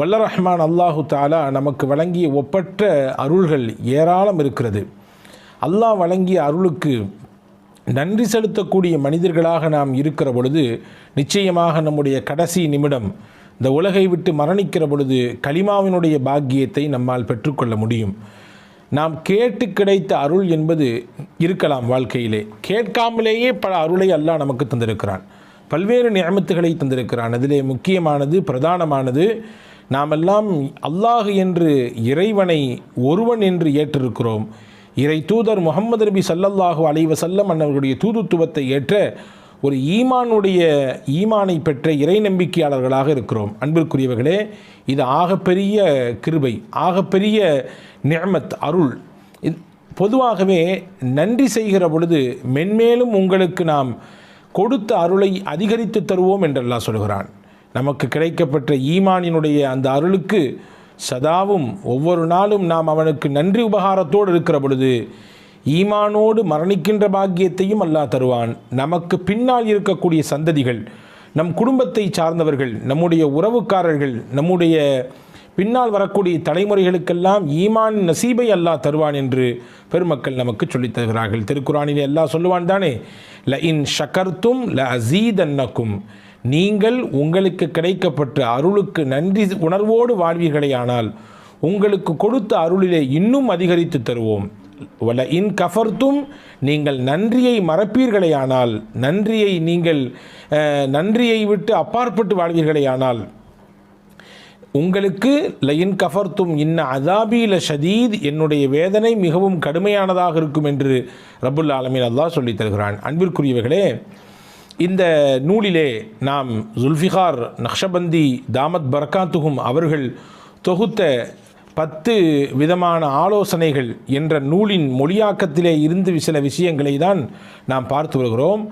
வல்ல ரஹ்மான் அல்லாஹு தாலா நமக்கு வழங்கிய ஒப்பற்ற அருள்கள் ஏராளம் இருக்கிறது. அல்லாஹ் வழங்கிய அருளுக்கு நன்றி செலுத்தக்கூடிய மனிதர்களாக நாம் இருக்கிற பொழுது நிச்சயமாக நம்முடைய கடைசி நிமிடம் இந்த உலகை விட்டு மரணிக்கிற பொழுது கலிமாவினுடைய பாக்கியத்தை நம்மால் பெற்றுக்கொள்ள முடியும். நாம் கேட்டு கிடைத்த அருள் என்பது இருக்கலாம். வாழ்க்கையிலே கேட்காமலேயே பல அருளை அல்லாஹ் நமக்கு தந்திருக்கிறான். பல்வேறு நியமத்துகளை தந்திருக்கிறான். அதிலே முக்கியமானது, பிரதானமானது, நாமெல்லாம் அல்லாஹ் என்று இறைவனை ஒருவன் என்று ஏற்றிருக்கிறோம். இறை தூதர் முஹம்மது நபி ஸல்லல்லாஹு அலைஹி வஸல்லம் அவர்களுடைய தூதுத்துவத்தை ஏற்ற ஒரு ஈமானை பெற்ற இறை நம்பிக்கையாளர்களாக இருக்கிறோம். அன்பிற்குரியவர்களே, இது ஆகப்பெரிய கிருபை, ஆகப்பெரிய நிஅமத், அருள். பொதுவாகவே நன்றி செய்கிற பொழுது மென்மேலும் உங்களுக்கு நாம் கொடுத்த அருளை அதிகரித்து தருவோம் என்று அல்லாஹ் சொல்கிறான். நமக்கு கிடைக்கப்பட்ட ஈமானினுடைய அந்த அருளுக்கு சதாவும் ஒவ்வொரு நாளும் நாம் அவனுக்கு நன்றி உபகாரத்தோடு இருக்கிற பொழுது ஈமானோடு மரணிக்கின்ற பாக்கியத்தையும் அல்லாஹ் தருவான். நமக்கு பின்னால் இருக்கக்கூடிய சந்ததிகள், நம் குடும்பத்தை சார்ந்தவர்கள், நம்முடைய உறவுக்காரர்கள், நம்முடைய பின்னால் வரக்கூடிய தலைமுறைகளுக்கெல்லாம் ஈமான் நசீபை அல்லாஹ் தருவான் என்று பெருமக்கள் நமக்கு சொல்லித் தருகிறார்கள். திருக்குரானிலே அல்லாஹ் சொல்லுவான் தானே, ல இன் ஷக்கர்த்தும் ல அஸீதன்னக்கும், நீங்கள் உங்களுக்கு கிடைக்கப்பட்ட அருளுக்கு நன்றி உணர்வோடு வாழ்வீர்களேயானால் உங்களுக்கு கொடுத்த அருளிலே இன்னும் அதிகரித்து தருவோம். வல இன் கஃபர்த்தும், நீங்கள் நன்றியை மறப்பீர்களேயானால், நன்றியை விட்டு அப்பாற்பட்டு வாழ்வீர்களேயானால் உங்களுக்கு லயின் கஃபர்த்தும் இன்ன அதாபீல ஷதீத், என்னுடைய வேதனை மிகவும் கடுமையானதாக இருக்கும் என்று ரப்புல் ஆலமீன் அல்லாஹ் சொல்லித் தருகிறான். அன்பிற்குரியவர்களே, இந்த நூலிலே நாம் ஜுல்ஃபிகார் நக்ஷபந்தி தாமத் பரக்காத்துஹும் அவர்கள் தொகுத்த 10 விதமான ஆலோசனைகள் என்ற நூலின் மொழியாக்கத்திலே இருந்து சில விஷயங்களை தான் நாம் பார்த்து வருகிறோம்.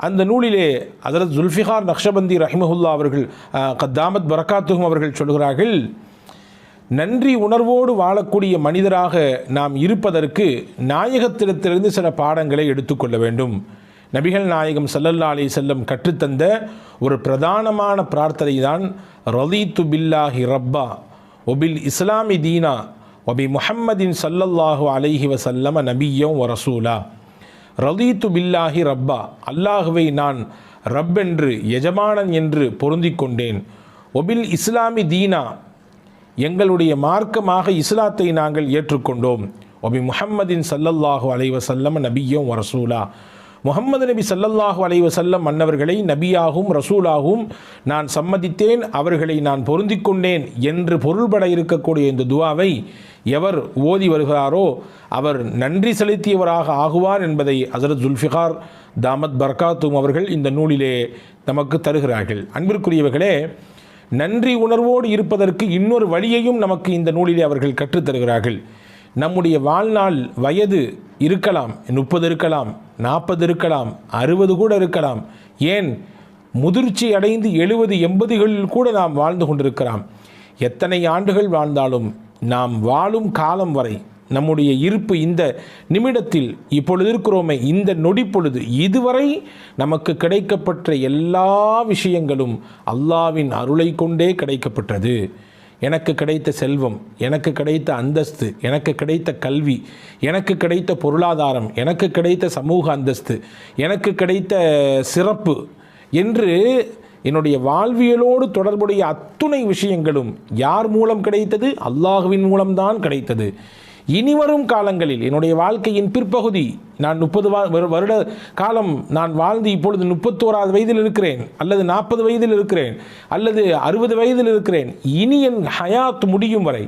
அந்த நூலிலே ஹஜ்ரத் ஜுல்ஃபிகார் நக்ஷபந்தி ரஹிமஹுல்லா அவர்கள், தாமத் பரக்காத்துஹும் அவர்கள் சொல்கிறார்கள், நன்றி உணர்வோடு வாழக்கூடிய மனிதராக நாம் இருப்பதற்கு நாயகத்திடத்திலிருந்து சில பாடங்களை எடுத்துக்கொள்ள வேண்டும். நபிகள் நாயகம் ஸல்லல்லாஹு அலைஹி வஸல்லம் கற்றுத்தந்த ஒரு பிரதானமான பிரார்த்தனை தான் ரதீத்து பில்லாஹி ரப்பா ஒபில் இஸ்லாமி தீனா ஒபி முஹம்மதின் ஸல்லல்லாஹு அலைஹி வஸல்லம் நபிய்யம் வ ரசூலா. ரதீத்து பில்லாஹி ரப்பா, அல்லாஹுவை நான் ரப் என்று, எஜமானன் என்று பொருந்திக் கொண்டேன். ஒபில் இஸ்லாமி தீனா, எங்களுடைய மார்க்கமாக இஸ்லாத்தை நாங்கள் ஏற்றுக்கொண்டோம். ஒபி முஹம்மதின் ஸல்லல்லாஹு அலைஹி வஸல்லம் நபிய்யம் வ ரசூலா, முஹம்மது நபி ஸல்லல்லாஹு அலைஹி வஸல்லம் அன்னவர்களை நபியாகவும் ரசூலாகவும் நான் சம்மதித்தேன், அவர்களை நான் பொருந்திக் கொண்டேன் என்று பொருள்பட இருக்கக்கூடிய இந்த துவாவை எவர் ஓதி வருகிறாரோ அவர் நன்றி செலுத்தியவராக ஆகுவார் என்பதை ஹஜ்ரத் ஜுல்ஃபிகார் தாமத் பரக்காத்துஹும் அவர்கள் இந்த நூலிலே நமக்கு தருகிறார்கள். அன்பிற்குரியவர்களே, நன்றி உணர்வோடு இருப்பதற்கு இன்னொரு வழியையும் நமக்கு இந்த நூலிலே அவர்கள் கற்றுத்தருகிறார்கள். நம்முடைய வாழ்நாள் வயது இருக்கலாம், 30 இருக்கலாம், 40 இருக்கலாம், 60 கூட இருக்கலாம், ஏன் முதிர்ச்சி அடைந்து 70, 80களில் கூட நாம் வாழ்ந்து கொண்டிருக்கலாம். எத்தனை ஆண்டுகள் வாழ்ந்தாலும் நாம் வாழும் காலம் வரை நம்முடைய இருப்பு இந்த நிமிடத்தில் இப்பொழுது இருக்கிறோமே, இந்த நொடி பொழுது இதுவரை நமக்கு கிடைக்கப்பட்ட எல்லா விஷயங்களும் அல்லாஹ்வின் அருளை கொண்டே கிடைக்கப்பட்டது. எனக்கு கிடைத்த செல்வம், எனக்கு கிடைத்த அந்தஸ்து, எனக்கு கிடைத்த கல்வி, எனக்கு கிடைத்த பொருளாதாரம், எனக்கு கிடைத்த சமூக அந்தஸ்து, எனக்கு கிடைத்த சிறப்பு என்று என்னுடைய வாழ்வியலோடு தொடர்புடைய அத்துணை விஷயங்களும் யார் மூலம் கிடைத்தது? அல்லாஹுவின் மூலம்தான் கிடைத்தது. இனிவரும் காலங்களில் என்னுடைய வாழ்க்கையின் பிற்பகுதி, நான் 30 வருட காலம் நான் வாழ்ந்து இப்பொழுது 31வது வயதில் இருக்கிறேன், அல்லது 40 வயதில் இருக்கிறேன், அல்லது 60 வயதில் இருக்கிறேன். இனி என் ஹயாத் முடியும் வரை,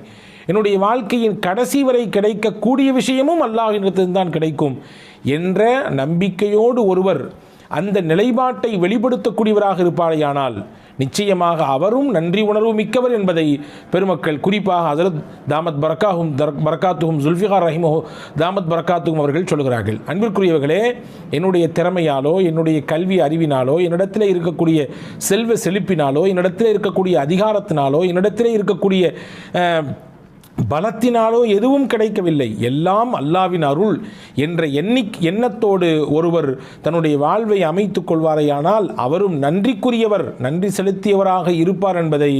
என்னுடைய வாழ்க்கையின் கடைசி வரை கிடைக்கக்கூடிய விஷயமும் அல்லாஹ்விடத்தில்தான் கிடைக்கும் என்ற நம்பிக்கையோடு ஒருவர் அந்த நிலைப்பாட்டை வெளிப்படுத்தக்கூடியவராக இருப்பாரேயானால் நிச்சயமாக அவரும் நன்றி உணர்வு மிக்கவர் என்பதை பெருமக்கள், குறிப்பாக ஹஜ்ரத் தாமத் பரக்காத்துஹும் ஜுல்ஃபிகார் தாமத் பரக்காத்துஹும் அவர்கள் சொல்கிறார்கள். அன்பிற்குரியவர்களே, என்னுடைய திறமையாலோ, என்னுடைய கல்வி அறிவினாலோ, என்னிடத்தில் இருக்கக்கூடிய செல்வ செழிப்பினாலோ, என்னிடத்தில் இருக்கக்கூடிய அதிகாரத்தினாலோ, என்னிடத்தில் இருக்கக்கூடிய பலத்தினாலோ எதுவும் கிடைக்கவில்லை, எல்லாம் அல்லாவின் அருள் என்ற எண்ணத்தோடு ஒருவர் தன்னுடைய வாழ்வை அமைத்துக் கொள்வாரையானால் அவரும் நன்றிக்குரியவர், நன்றி செலுத்தியவராக இருப்பார் என்பதை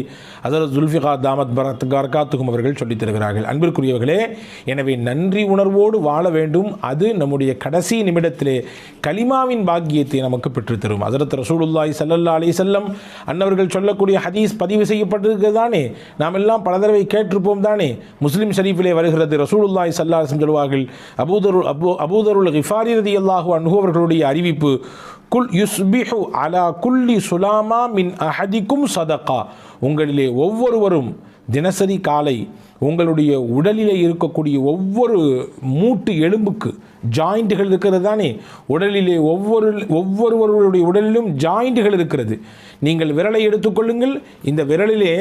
ஹஸரத் ஜுல்ஃபிகார் தாமத் பரகாத்துஹும் அவர்கள் சொல்லித் தருகிறார்கள். அன்பிற்குரியவர்களே, எனவே நன்றி உணர்வோடு வாழ வேண்டும். அது நம்முடைய கடைசி நிமிடத்திலே கலிமாவின் பாக்கியத்தை நமக்கு பெற்றுத்தரும். ஹஸரத் ரசூலுல்லாஹி ஸல்லல்லாஹு அலைஹி வஸல்லம் அன்னவர்கள் சொல்லக்கூடிய ஹதீஸ் பதிவு செய்யப்பட்டிருக்கிறது தானே, நாம் எல்லாம் பல தடவை கேட்டிருப்போம் தானே. முஸ்லிம் ஷரீஃபிலே வருகிறது, ரசூலுல்லாஹி ஸல்லல்லாஹு அலைஹி வஸல்லம் சொல்வார்கள், அபூதருல் கிஃபாரி ரலியல்லாஹு அன்ஹு அவர்களுடைய அறிவிப்பு, குல் யுஸ்பிஹு அலா குல்லி சுலாமா மின் அஹதிக்கும் சதகா. உங்களிலே ஒவ்வொருவரும் தினசரி காலை உங்களுடைய உடலிலே இருக்கக்கூடிய ஒவ்வொரு மூட்டு எலும்புக்கு ஜாயிண்ட்டுகள் இருக்கிறது தானே, உடலிலே ஒவ்வொருவருடைய உடலிலும் ஜாயிண்ட்டுகள் இருக்கிறது. நீங்கள் விரலை எடுத்துக்கொள்ளுங்கள், இந்த விரலிலே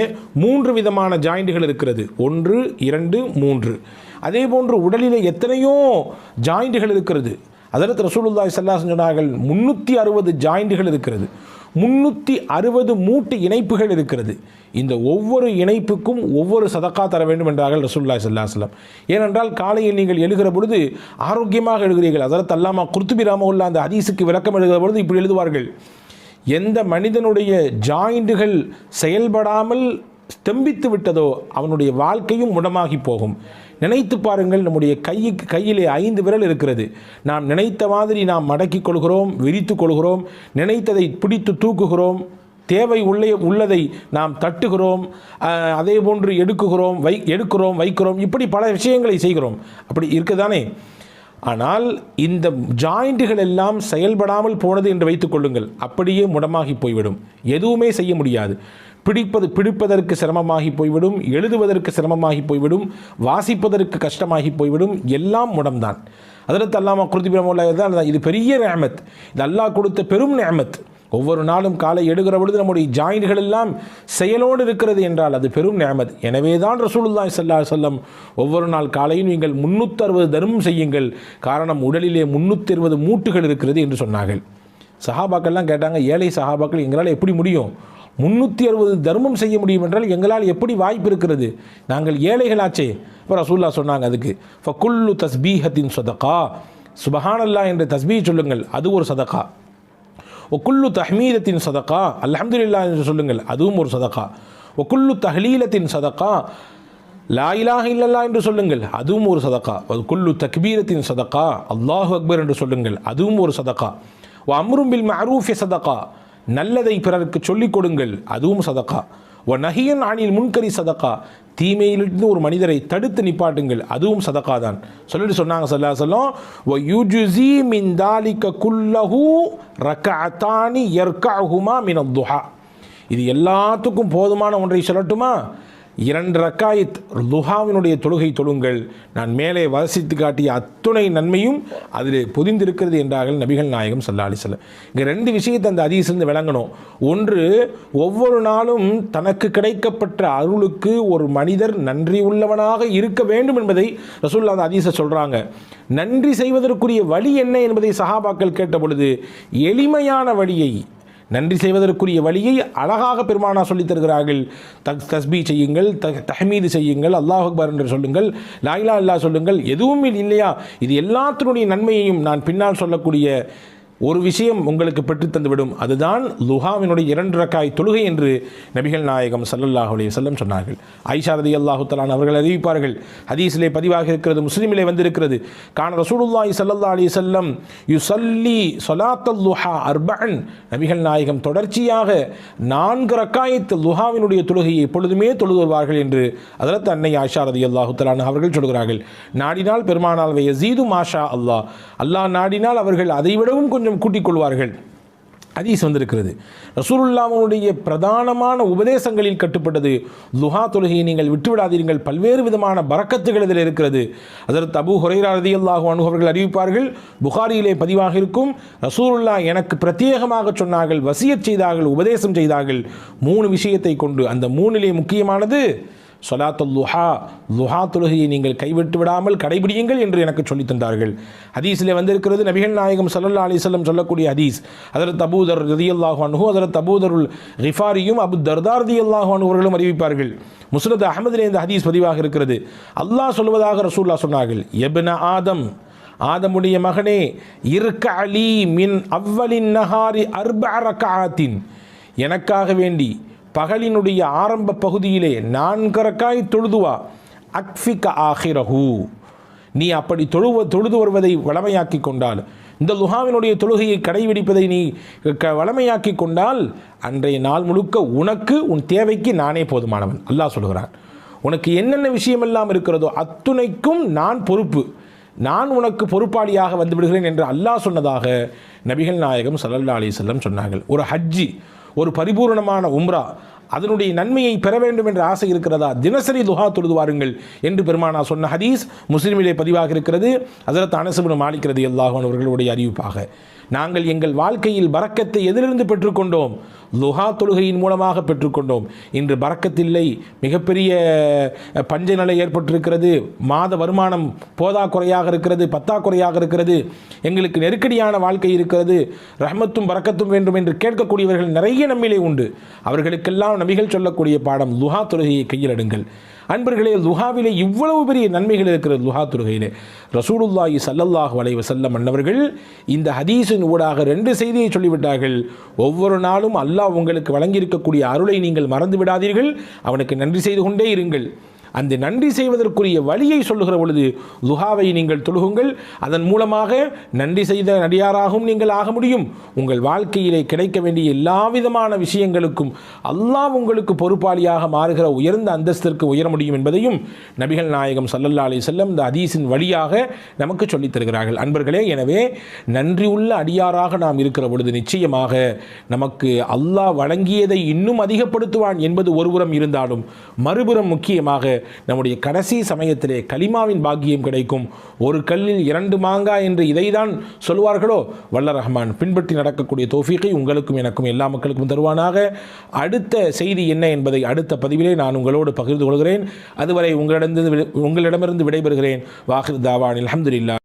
3 விதமான ஜாயிண்ட்டுகள் இருக்கிறது, 1 2 3. அதே போன்று உடலிலே எத்தனையோ ஜாயிண்ட்டுகள் இருக்கிறது. ஹஸரத் ரசூலுல்லாஹி ஸல்லல்லாஹு அலைஹி வஸல்லம் சொன்னார்கள் 360 ஜாயிண்ட்டுகள் இருக்கிறது, 360 மூட்டு இணைப்புகள் இருக்கிறது. இந்த ஒவ்வொரு இணைப்புக்கும் ஒவ்வொரு சதக்கா தர வேண்டும் என்றார்கள் ரசூலுல்லாஹி ஸல்லல்லாஹு அலைஹி வஸல்லம். ஏனென்றால் காலையில் நீங்கள் எழுகிற பொழுது ஆரோக்கியமாக எழுகிறீர்கள். ஹஸரத் அல்லாமா குர்துபி ரஹ்மத்துல்லாஹி அந்த ஹதீஸுக்கு விளக்கம் எழுதுகிற பொழுது இப்படி எழுதுவார்கள், எந்த மனிதனுடைய ஜாயிண்டுகள் செயல்படாமல் ஸ்தம்பித்து விட்டதோ அவனுடைய வாழ்க்கையும் முடமாகி போகும். நினைத்து பாருங்கள், நம்முடைய கையிலே 5 விரல் இருக்கிறது. நாம் நினைத்த மாதிரி நாம் மடக்கிக் கொள்கிறோம், விரித்து கொள்கிறோம், நினைத்ததை பிடித்து தூக்குகிறோம், தேவை உள்ளதை நாம் தட்டுகிறோம், அதே போன்று எடுக்கிறோம் வைக்கிறோம், இப்படி பல விஷயங்களை செய்கிறோம். அப்படி இருக்குதானே. ஆனால் இந்த ஜாயிண்ட்டுகள் எல்லாம் செயல்படாமல் போனது என்று வைத்துக் கொள்ளுங்கள், அப்படியே முடமாகி போய்விடும், எதுவுமே செய்ய முடியாது. பிடிப்பதற்கு சிரமமாகி போய்விடும், எழுதுவதற்கு சிரமமாகி போய்விடும், வாசிப்பதற்கு கஷ்டமாகி போய்விடும், எல்லாம் முடம்தான். ஹஸரத் அல்லாமா குர்துபி ரஹ்மத்துல்லாஹி தான், இது பெரிய நிஅமத், இது அல்லாஹ் கொடுத்த பெரும் நிஅமத். ஒவ்வொரு நாளும் காலை எடுக்கிற பொழுது நம்முடைய ஜாயின்கள் எல்லாம் செயலோடு இருக்கிறது என்றால் அது பெரும் நிஅமத். எனவே தான் ரசூலுல்லாஹி ஸல்லல்லாஹு அலைஹி வஸல்லம் ஒவ்வொரு நாள் காலையும் நீங்கள் 360 தர்மம் செய்யுங்கள், காரணம் உடலிலே 360 மூட்டுகள் இருக்கிறது என்று சொன்னார்கள். சஹாபாக்கள்லாம் கேட்டாங்க, ஏழை சஹாபாக்கள் எங்களால் எப்படி முடியும், 360 தர்மம் செய்ய முடியும் என்றால் எங்களால் எப்படி வாய்ப்பு இருக்கிறது, நாங்கள் ஏழைகளாச்சே. இப்போ ரசூலுல்லாஹ் சொன்னாங்க, அதுக்கு ஃபகுல்லு தஸ்பீஹத்தின் சதகா, சுபஹானல்லாஹ் என்ற தஸ்பீஹ் சொல்லுங்கள், அது ஒரு சதகா. ஒக்குல்லு தஹ்மீதத்தின் சதகா, அல்ஹம்துலில்லாஹ் என்று சொல்லுங்கள், அதுவும் ஒரு சதகா. ஒக்குல்லு தஹ்லீலத்தின் சதகா, லா இலாஹ இல்லல்லாஹ் என்று சொல்லுங்கள், அதுவும் ஒரு சதகா. ஒக்குல்லு தக்பீரத்தின் சதகா, அல்லாஹு அக்பர் என்று சொல்லுங்கள், அதுவும் ஒரு சதகா. அம்ரும் பில் மஅரூஃபி சதகா, நல்லதை பிறருக்கு சொல்லிக் கொடுங்கள், அதுவும் சதகா. நஹியன் அனில் முன்கரி சதகா, தீமையிலிருந்து ஒரு மனிதரை தடுத்து நிப்பாட்டுங்கள், அதுவும் சதகா தான். சொல்லிட்டு சொன்னாங்க ஸல்லல்லாஹு அலைஹி வஸல்லம், வ யுஜ்ஸி மின் தாலிக குல்லஹு ரக்அத்தானி யர்கஉஹுமா மின் அத்-துஹா. இது எல்லாத்துக்கும் போதுமான ஒன்றை சொல்லட்டுமா, 2 ரக்காயத் லுஹாவினுடைய தொழுகை தொழுங்கள், நான் மேலே வசித்து காட்டிய அத்துணை நன்மையும் அதில் பொதிந்திருக்கிறது என்றார்கள் நபிகள் நாயகம் ஸல்லல்லாஹு அலைஹி வஸல்லம். இங்கே 2 விஷயத்தை அந்த ஹதீஸிலிருந்து விளங்கணும். ஒன்று, ஒவ்வொரு நாளும் தனக்கு கிடைக்கப்பட்ட அருளுக்கு ஒரு மனிதர் நன்றி உள்ளவனாக இருக்க வேண்டும் என்பதை ரசூலுல்லாஹ் அந்த ஹதீஸை சொல்கிறாங்க. நன்றி செய்வதற்குரிய வழி என்ன என்பதை சஹாபாக்கள் கேட்ட பொழுது எளிமையான வழியை, நன்றி செய்வதற்குரிய வழியை அழகாக பெருமானா சொல்லித் தருகிறார்கள். தஸ்பீ செய்யுங்கள், தஹ்மீது செய்யுங்கள், அல்லாஹ் அக்பர் என்று சொல்லுங்கள், லா இலாஹ இல்லல்லாஹ் சொல்லுங்கள், எதுவும் இல்லையா, இது எல்லாத்தினுடைய நன்மையையும் நான் பின்னால் சொல்லக்கூடிய ஒரு விஷயம் உங்களுக்கு பெற்று தந்துவிடும், அதுதான் லுஹாவினுடைய 2 ரக்காய் தொழுகை என்று நபிகள் நாயகம் ஸல்லல்லாஹு அலைஹி வஸல்லம் சொன்னார்கள். ஆயிஷா ரலியல்லாஹு தஆலா அவர்கள் அறிவிப்பார்கள், ஹதீஸிலே பதிவாக இருக்கிறது, முஸ்லிமிலே வந்திருக்கிறது, கான ரசூலுல்லாஹி ஸல்லல்லாஹு அலைஹி வஸல்லம் யுஸல்லி ஸலாத்தல் லுஹா அர்பஅன், நபிகள் நாயகம் தொடர்ச்சியாக 4 ரக்காயத் லுஹாவினுடைய தொழுகையை எப்பொழுதுமே தொழுது வருவார்கள் என்று ஹஜ்ரத் அன்னை ஆயிஷா ரலியல்லாஹு தஆலா அவர்கள் சொல்கிறார்கள். நாடினால் பெருமானால் யஸீது மாஷா அல்லாஹ், அல்லாஹ் நாடினால் அவர்கள் அதைவிடவும் கொஞ்சம் கூட்டிக் கொள்வார்கள். ஹதீஸ் வந்திருக்கிறது. ரசூலுல்லாஹ்வுடைய பிரதானமான உபதேசங்களில் கட்டுப்பட்டது லுஹா தொழுகையை நீங்கள் விட்டுவிடாதீர்கள், பல்வேறு விதமான பரக்கத்துகள் இதில் இருக்கிறது. ஹஜ்ரத் அபூ ஹுரைரா ரலியல்லாஹு அன்ஹு அவர்கள் அறிவிப்பார்கள், புகாரியிலே பதிவாக இருக்கும், ரசூலுல்லாஹ் எனக்கு பிரத்யேகமாக சொன்னார்கள், வசியத் செய்தார்கள், உபதேசம் செய்தார்கள் 3 விஷயத்தை கொண்டு. அந்த 3லே முக்கியமானது சொலாத்துல் லுஹா தொழுகையை நீங்கள் கைவிட்டு விடாமல் கடைபிடியுங்கள் என்று எனக்கு சொல்லித் தந்தார்கள். ஹதீஸில் வந்திருக்கிறது, நபிகள் நாயகம் ஸல்லல்லாஹு அலைஹி வஸல்லம் சொல்லக்கூடிய ஹதீஸ். ஹஜ்ரத் அபூதர் ரலியல்லாஹு அன்ஹு, ஹஜ்ரத் அபூதருல் கிஃபாரியும் அபு தர்தா ரலியல்லாஹு அன்ஹு அவர்களும் அறிவிப்பார்கள். முஸ்னத் அஹ்மதிலே இந்த ஹதீஸ் பதிவாக இருக்கிறது. அல்லாஹ் சொல்வதாக ரசூலுல்லாஹ் சொன்னார்கள், இப்ன ஆதமுடைய மகனே, இருக்க அலி மின் அவ்வலின் நஹாரி அர்பஅ ரக்அத்தின், எனக்காக வேண்டி பகலினுடைய ஆரம்ப பகுதியிலே 4 ரக்காய் தொழுதுவா, அக்ஃபிக ஆஹிரஹு, நீ அப்படி தொழுது வருவதை வளமையாக்கி கொண்டால், இந்த லுஹாவினுடைய தொழுகையை கடைபிடிப்பதை நீ வளமையாக்கி கொண்டால், அன்றைய நாள் முழுக்க உனக்கு உன் தேவைக்கு நானே போதுமானவன். அல்லாஹ் சொல்கிறான், உனக்கு என்னென்ன விஷயமெல்லாம் இருக்கிறதோ அத்துணைக்கும் நான் பொறுப்பு, நான் உனக்கு பொறுப்பாளியாக வந்து விடுகிறேன் என்று அல்லாஹ் சொன்னதாக நபிகள் நாயகம் ஸல்லல்லாஹு அலைஹி வஸல்லம் சொன்னார்கள். ஒரு ஹஜ்ஜி, ஒரு பரிபூர்ணமான உம்ரா, அதனுடைய நன்மையை பெற வேண்டும் என்ற ஆசை இருக்கிறதா, தினசரி துஹா தொழுது வாருங்கள் என்று பெருமானா சொன்ன ஹதீஸ் முஸ்லிமிலே பதிவாக இருக்கிறது. ஹஜ்ரத் அனஸ் இப்னு மாலிக் ரலியல்லாஹு அன்ஹு அவர்களுடைய அறிவிப்பாக, நாங்கள் எங்கள் வாழ்க்கையில் பரக்கத்தை எதிலிருந்து பெற்றுக்கொண்டோம்? லுஹா தொழுகையின் மூலமாக பெற்றுக்கொண்டோம். இன்று பரக்கத்தில்லை, மிகப்பெரிய பஞ்ச நிலை ஏற்பட்டிருக்கிறது, மாத வருமானம் போதாக்குறையாக இருக்கிறது, பத்தாக்குறையாக இருக்கிறது, எங்களுக்கு நெருக்கடியான வாழ்க்கை இருக்கிறது, ரஹ்மத்தும் பரக்கத்தும் வேண்டும் என்று கேட்கக்கூடியவர்கள் நிறைய நம்மிலே உண்டு. அவர்களுக்கெல்லாம் நபிகள் சொல்லக்கூடிய பாடம், லுஹா தொழுகையை கையில் எடுங்கள். அன்பர்களே, லுஹாவிலே இவ்வளவு பெரிய நன்மைகள் இருக்கிறது. லுஹா தொழுகையிலே ரசூலுல்லாஹி ஸல்லல்லாஹு அலைஹி வஸல்லம் அன்னவர்கள் இந்த ஹதீஸின் ஊடாக 2 செய்தியை சொல்லிவிட்டார்கள். ஒவ்வொரு நாளும் அல்லாஹ் உங்களுக்கு வழங்கியிருக்கக்கூடிய அருளை நீங்கள் மறந்து விடாதீர்கள், அவனுக்கு நன்றி செய்து கொண்டே இருங்கள். அந்த நன்றி செய்வதற்குரிய வழியை சொல்லுகிற பொழுது லுஹாவை நீங்கள் தொழுகுங்கள். அதன் மூலமாக நன்றி செய்த நடிகாராகவும் நீங்கள் ஆக முடியும். உங்கள் வாழ்க்கையிலே கிடைக்க வேண்டிய எல்லா விதமான விஷயங்களுக்கும் அல்லாஹ் உங்களுக்கு பொறுப்பாளியாக மாறுகிற உயர்ந்த அந்தஸ்திற்கு உயர முடியும் என்பதையும் நபிகள் நாயகம் ஸல்லல்லாஹு அலைஹி வஸல்லம் இந்த ஹதீஸின் வழியாக நமக்கு சொல்லித் தருகிறார்கள். அன்பர்களே, எனவே நன்றி உள்ள அடியாராக நாம் இருக்கிற பொழுது நிச்சயமாக நமக்கு அல்லாஹ் வழங்கியதை இன்னும் அதிகப்படுத்துவான் என்பது ஒருபுறம் இருந்தாலும், மறுபுறம் முக்கியமாக நம்முடைய கடைசி சமயத்திலே கலிமாவின் பாக்கியம் கிடைக்கும். ஒரு கல்லில் 2 மாங்காய் என்று இதைதான் சொல்வார்களோ, வல்ல ரஹ்மான் பின்பற்றி நடக்கக்கூடிய தௌஃபீகை உங்களுக்கும் எனக்கும் எல்லா மக்களுக்கும் தருவானாக. அடுத்த செய்தி என்ன என்பதை அடுத்த பதிவிலே நான் உங்களோடு பகிர்ந்து கொள்கிறேன். அதுவரை உங்களிடமிருந்து விடைபெறுகிறேன். வாஹிர் தாவான் அல்ஹம்துலில்லாஹ்.